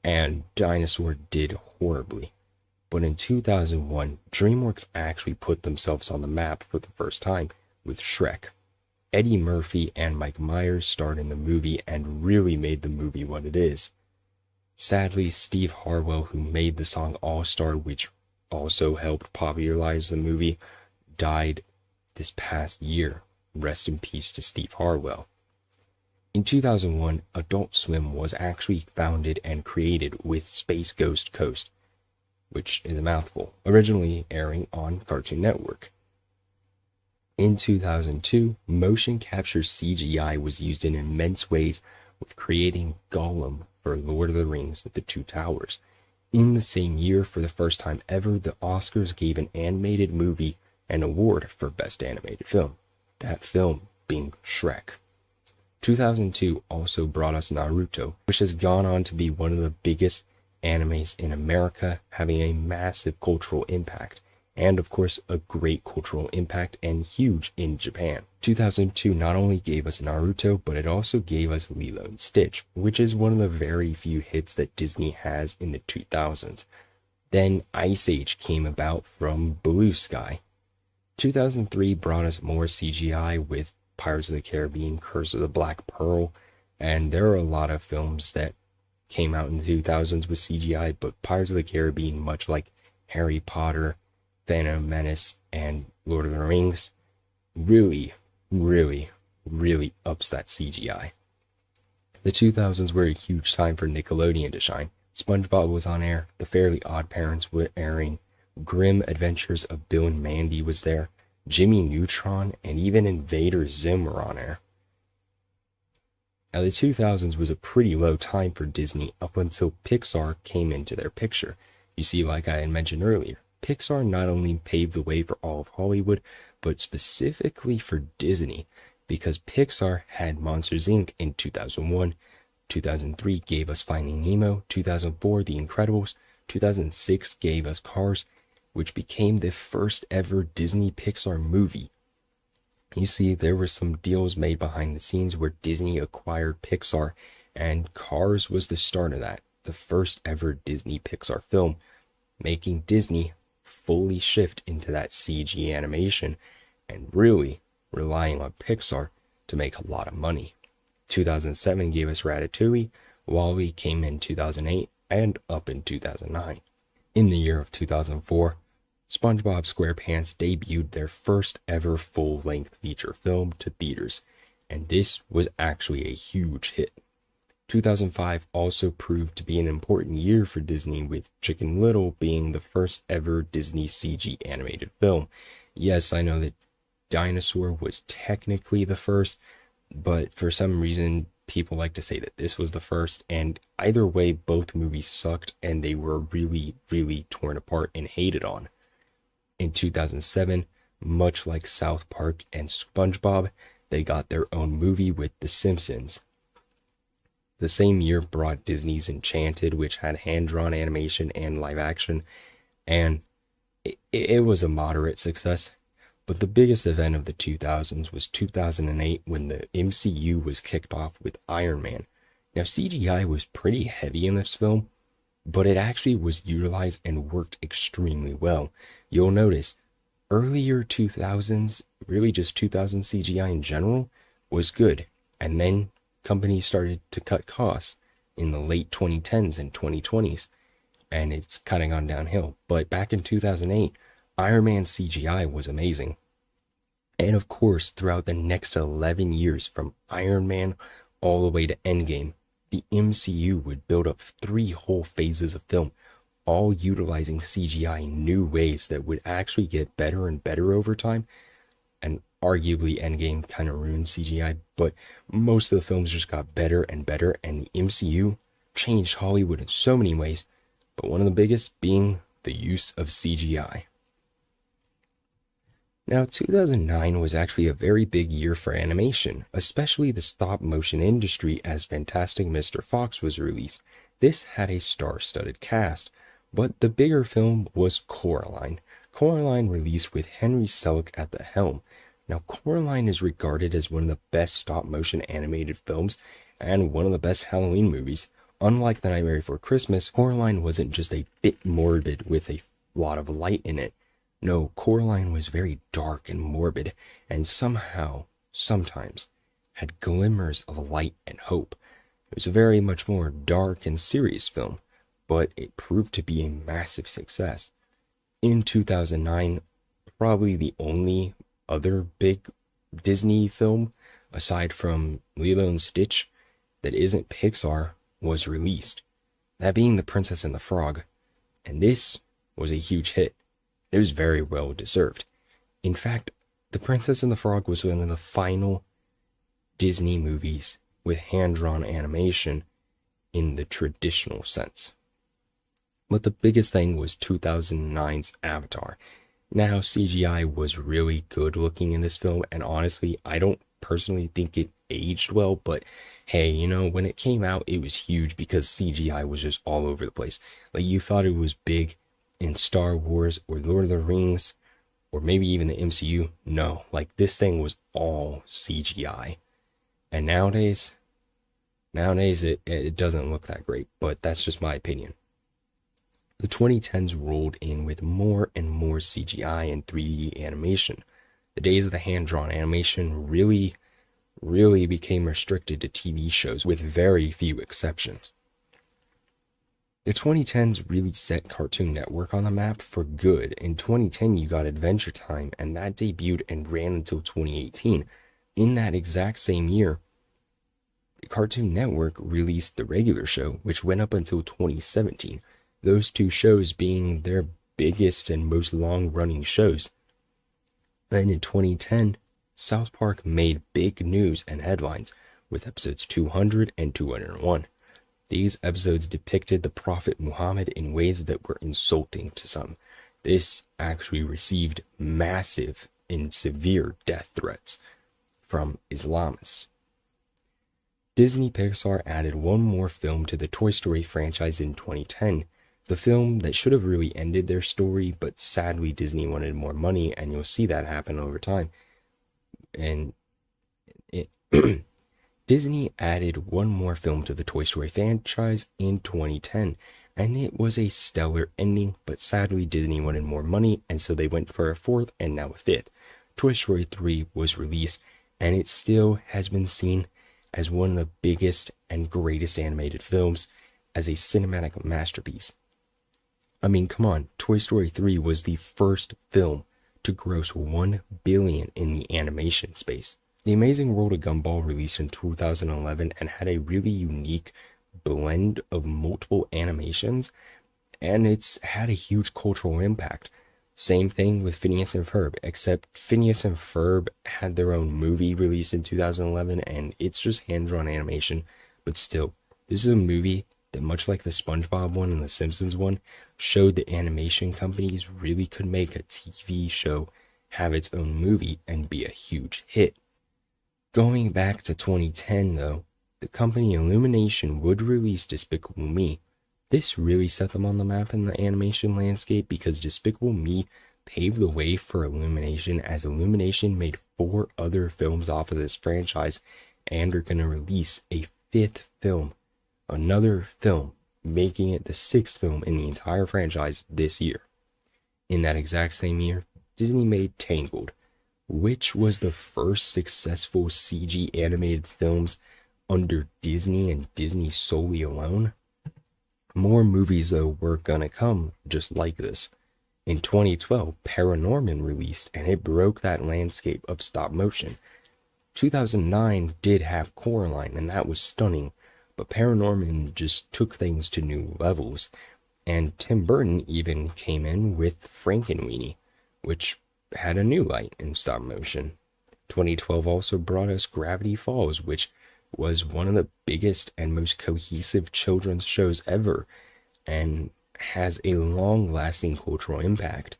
and Dinosaur did horribly. But in 2001, DreamWorks actually put themselves on the map for the first time with Shrek. Eddie Murphy and Mike Myers starred in the movie and really made the movie what it is. Sadly, Steve Harwell, who made the song All-Star, which also helped popularize the movie, died this past year. Rest in peace to Steve Harwell. In 2001, Adult Swim was actually founded and created with Space Ghost Coast, which is a mouthful, originally airing on Cartoon Network. In 2002, motion capture CGI was used in immense ways, with creating Gollum for Lord of the Rings at the Two Towers. In the same year, for the first time ever, the Oscars gave an animated movie an award for Best Animated Film, that film being Shrek. 2002 also brought us Naruto, which has gone on to be one of the biggest animes in America, having a massive cultural impact, and of course a great cultural impact and huge in Japan. 2002 not only gave us Naruto, but it also gave us Lilo and Stitch, which is one of the very few hits that Disney has in the 2000s. Then Ice Age came about from Blue Sky. 2003 brought us more CGI with Pirates of the Caribbean, Curse of the Black Pearl, and there are a lot of films that came out in the 2000s with CGI, but Pirates of the Caribbean, much like Harry Potter, Phantom Menace, and Lord of the Rings, really ups that CGI. The 2000s were a huge time for Nickelodeon to shine. SpongeBob was on air, The Fairly Odd Parents were airing, Grim Adventures of Bill and Mandy was there, Jimmy Neutron, and even Invader Zim were on air. Now, the 2000s was a pretty low time for Disney up until Pixar came into their picture. You see, like I had mentioned earlier, Pixar not only paved the way for all of Hollywood, but specifically for Disney, because Pixar had Monsters, Inc. in 2001, 2003 gave us Finding Nemo, 2004 The Incredibles, 2006 gave us Cars, which became the first ever Disney Pixar movie. You see, there were some deals made behind the scenes where Disney acquired Pixar, and Cars was the start of that, the first ever Disney Pixar film, making Disney fully shift into that CG animation and really relying on Pixar to make a lot of money. 2007 gave us Ratatouille, WALL-E came in 2008, and up in 2009. In the year of 2004, SpongeBob SquarePants debuted their first ever full-length feature film to theaters, and this was actually a huge hit. 2005 also proved to be an important year for Disney, with Chicken Little being the first ever Disney CG animated film. Yes, I know that Dinosaur was technically the first, but for some reason, people like to say that this was the first. And either way, both movies sucked and they were really, really torn apart and hated on. In 2007, much like South Park and SpongeBob, they got their own movie with The Simpsons. The same year brought Disney's Enchanted, which had hand-drawn animation and live action, and it was a moderate success. But the biggest event of the 2000s was 2008 when the MCU was kicked off with Iron Man. Now, CGI was pretty heavy in this film, but it actually was utilized and worked extremely well. You'll notice earlier 2000s, really just 2000 CGI in general, was good. And then companies started to cut costs in the late 2010s and 2020s. And it's kind of gone downhill. But back in 2008, Iron Man CGI was amazing. And of course, throughout the next 11 years from Iron Man all the way to Endgame, the MCU would build up 3 whole phases of film, all utilizing CGI in new ways that would actually get better and better over time. And arguably Endgame kind of ruined CGI, but most of the films just got better and better, and the MCU changed Hollywood in so many ways, but one of the biggest being the use of CGI. Now, 2009 was actually a very big year for animation, especially the stop-motion industry, as Fantastic Mr. Fox was released. This had a star-studded cast, but the bigger film was Coraline. Coraline released with Henry Selick at the helm. Now, Coraline is regarded as one of the best stop-motion animated films and one of the best Halloween movies. Unlike The Nightmare Before Christmas, Coraline wasn't just a bit morbid with a lot of light in it. No, Coraline was very dark and morbid, and somehow, sometimes, had glimmers of light and hope. It was a very much more dark and serious film, but it proved to be a massive success. In 2009, probably the only other big Disney film, aside from Lilo and Stitch, that isn't Pixar, was released. That being The Princess and the Frog, and this was a huge hit. It was very well deserved. In fact, The Princess and the Frog was one of the final Disney movies with hand-drawn animation in the traditional sense. But the biggest thing was 2009's Avatar. Now, CGI was really good looking in this film, and honestly, I don't personally think it aged well, but hey, you know, when it came out, it was huge because CGI was just all over the place. Like, you thought it was big in Star Wars or Lord of the Rings or maybe even the MCU. No, like, this thing was all CGI. And nowadays it doesn't look that great, but that's just my opinion. The 2010s rolled in with more and more CGI and 3D animation. The days of the hand-drawn animation really became restricted to TV shows with very few exceptions. The 2010s really set Cartoon Network on the map for good. In 2010, you got Adventure Time, and that debuted and ran until 2018. In that exact same year, Cartoon Network released the regular show, which went up until 2017. Those two shows being their biggest and most long-running shows. Then in 2010, South Park made big news and headlines with episodes 200 and 201. These episodes depicted the Prophet Muhammad in ways that were insulting to some. This actually received massive and severe death threats from Islamists. Disney Pixar added one more film to the Toy Story franchise in 2010. The film that should have really ended their story, but sadly Disney wanted more money, and you'll see that happen over time. And Disney added one more film to the Toy Story franchise in 2010, and it was a stellar ending, but sadly Disney wanted more money, and so they went for a 4th and now a 5th. Toy Story 3 was released, and it still has been seen as one of the biggest and greatest animated films, as a cinematic masterpiece. I mean, come on, Toy Story 3 was the first film to gross $1 billion in the animation space. The Amazing World of Gumball released in 2011 and had a really unique blend of multiple animations, and it's had a huge cultural impact. Same thing with Phineas and Ferb, except Phineas and Ferb had their own movie released in 2011, and it's just hand-drawn animation. But still, this is a movie that, much like the SpongeBob one and the Simpsons one, showed that animation companies really could make a TV show have its own movie and be a huge hit. Going back to 2010 though, the company Illumination would release Despicable Me. This really set them on the map in the animation landscape because Despicable Me paved the way for Illumination, as Illumination made 4 other films off of this franchise and are going to release a 5th film, another film, making it the 6th film in the entire franchise this year. In that exact same year, Disney made Tangled, which was the first successful CG animated films under Disney and Disney solely alone. More movies though were gonna come just like this. In 2012, Paranorman released and it broke that landscape of stop motion. 2009 did have Coraline and that was stunning, but Paranorman just took things to new levels. And Tim Burton even came in with Frankenweenie, which had a new light in stop motion. 2012 also brought us Gravity Falls, which was one of the biggest and most cohesive children's shows ever and has a long-lasting cultural impact.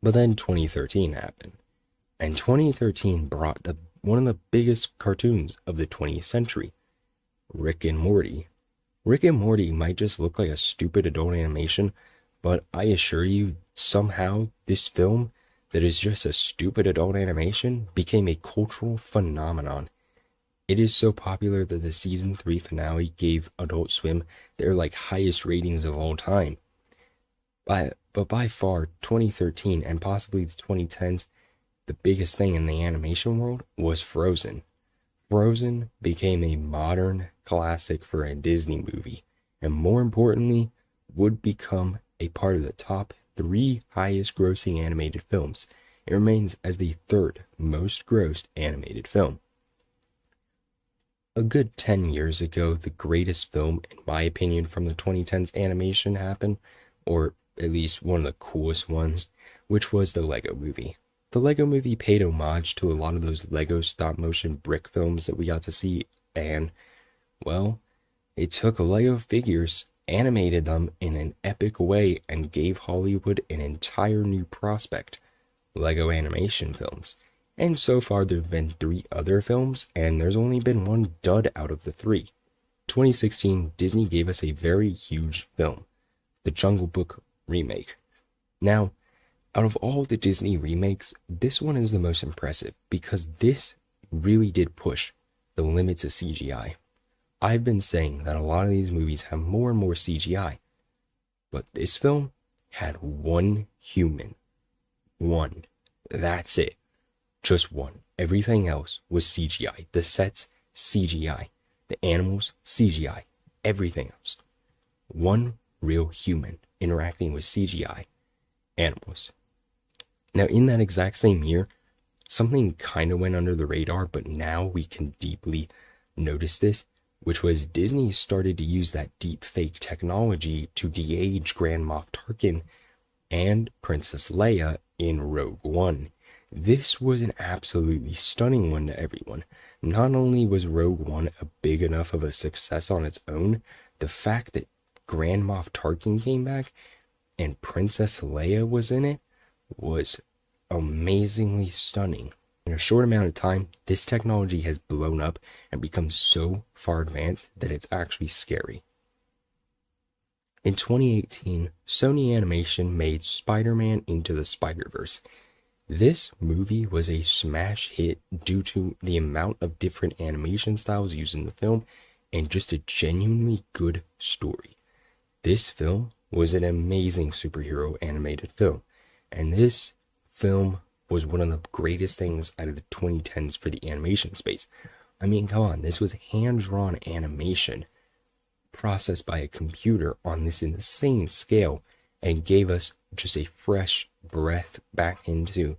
But then 2013 happened, and 2013 brought one of the biggest cartoons of the 20th century, Rick and Morty. Rick and Morty might just look like a stupid adult animation, but I assure you, somehow this film that is just a stupid adult animation became a cultural phenomenon. It is so popular that the season 3 finale gave Adult Swim their highest ratings of all time. But by far, 2013 and possibly the 2010s, the biggest thing in the animation world was Frozen. Frozen became a modern classic for a Disney movie, and more importantly, would become a part of the top 3 highest grossing animated films. It remains as the 3rd most grossed animated film. A good 10 years ago, the greatest film, in my opinion, from the 2010s animation happened, or at least one of the coolest ones, which was the Lego Movie. The Lego Movie paid homage to a lot of those Lego stop-motion brick films that we got to see, and, well, it took Lego figures, animated them in an epic way, and gave Hollywood an entire new prospect, Lego animation films. And so far there have been 3 other films, and there's only been one dud out of the 3. 2016, Disney gave us a very huge film, The Jungle Book remake. Now, out of all the Disney remakes, this one is the most impressive because this really did push the limits of CGI. I've been saying that a lot of these movies have more and more CGI, but this film had one human. One. That's it. Just one. Everything else was CGI. The sets, CGI. The animals, CGI. Everything else. One real human interacting with CGI animals. Now, in that exact same year, something kind of went under the radar, but now we can deeply notice this, which was Disney started to use that deep fake technology to de-age Grand Moff Tarkin and Princess Leia in Rogue One. This was an absolutely stunning one to everyone. Not only was Rogue One a big enough of a success on its own, the fact that Grand Moff Tarkin came back and Princess Leia was in it was amazingly stunning. In a short amount of time, this technology has blown up and become so far advanced that it's actually scary. In 2018, Sony Animation made Spider-Man Into the Spider-Verse. This movie was a smash hit due to the amount of different animation styles used in the film and just a genuinely good story. This film was an amazing superhero animated film, and this film was one of the greatest things out of the 2010s for the animation space. I mean, come on, this was hand-drawn animation processed by a computer on this insane scale and gave us just a fresh breath back into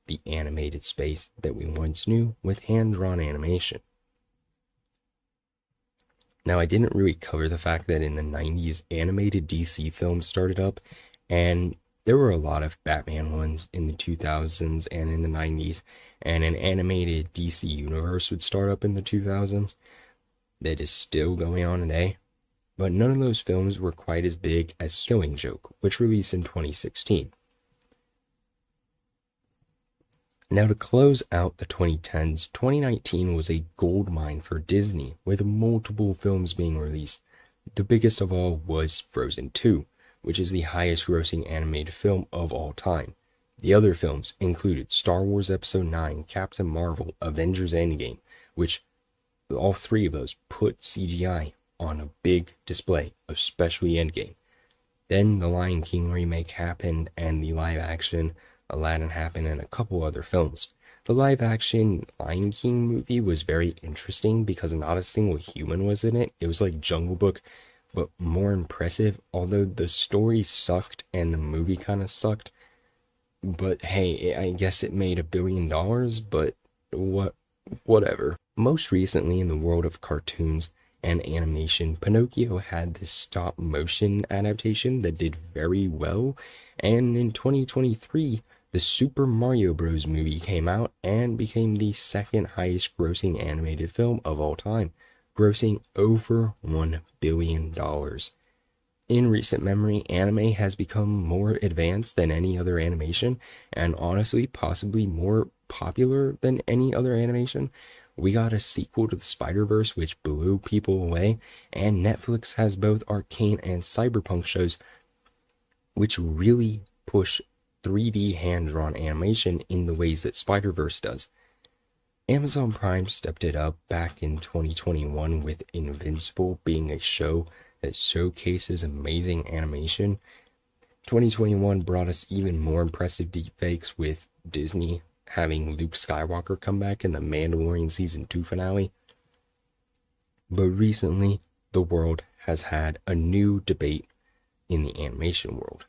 the animated space that we once knew with hand-drawn animation. Now, I didn't really cover the fact that in the 90s, animated DC films started up, and There were a lot of Batman ones in the 2000s and in the 90s, and an animated DC universe would start up in the 2000s that is still going on today. But none of those films were quite as big as Killing Joke, which released in 2016. Now, to close out the 2010s, 2019 was a gold mine for Disney, with multiple films being released. The biggest of all was Frozen 2, which is the highest grossing animated film of all time. The other films included Star Wars Episode 9, Captain Marvel, Avengers Endgame, which all three of those put CGI on a big display, especially Endgame. Then the Lion King remake happened, and the live action Aladdin happened, and a couple other films. The live action Lion King movie was very interesting because not a single human was in it. It was like Jungle Book, but more impressive, although the story sucked and the movie kind of sucked. But hey, I guess it made $1 billion, but whatever. Most recently in the world of cartoons and animation, Pinocchio had this stop motion adaptation that did very well, and in 2023, the Super Mario Bros. Movie came out and became the second highest grossing animated film of all time, grossing over $1 billion. In recent memory, anime has become more advanced than any other animation, and honestly, possibly more popular than any other animation. We got a sequel to the Spider-Verse, which blew people away, and Netflix has both Arcane and Cyberpunk shows, which really push 3D hand-drawn animation in the ways that Spider-Verse does. Amazon Prime stepped it up back in 2021 with Invincible being a show that showcases amazing animation. 2021 brought us even more impressive deepfakes with Disney having Luke Skywalker come back in the Mandalorian Season 2 finale. But recently, the world has had a new debate in the animation world.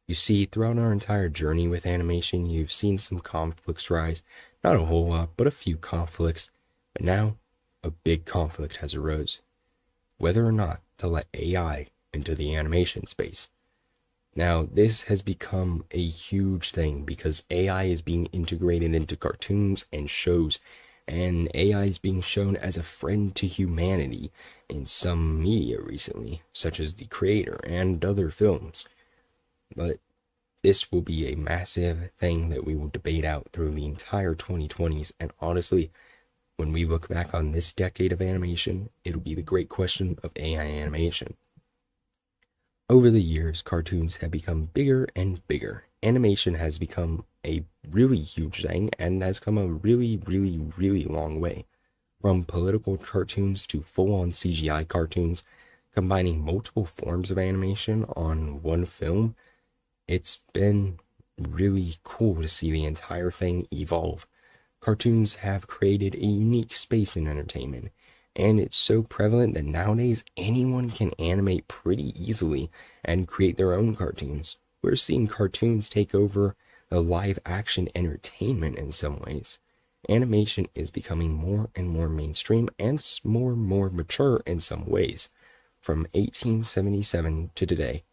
You see, throughout our entire journey with animation, you've seen some conflicts rise. Not a whole lot, but a few conflicts. But now, a big conflict has arose. Whether or not to let AI into the animation space. Now, this has become a huge thing because AI is being integrated into cartoons and shows, and AI is being shown as a friend to humanity in some media recently, such as The Creator and other films. But this will be a massive thing that we will debate out through the entire 2020s, and honestly, when we look back on this decade of animation, it'll be the great question of AI animation. Over the years, cartoons have become bigger and bigger. Animation has become a really huge thing and has come a really, really, really long way. From political cartoons to full-on CGI cartoons, combining multiple forms of animation on one film, it's been really cool to see the entire thing evolve. Cartoons have created a unique space in entertainment, and it's so prevalent that nowadays anyone can animate pretty easily and create their own cartoons. We're seeing cartoons take over the live action entertainment in some ways. Animation is becoming more and more mainstream and more and more mature in some ways. From 1877 to today,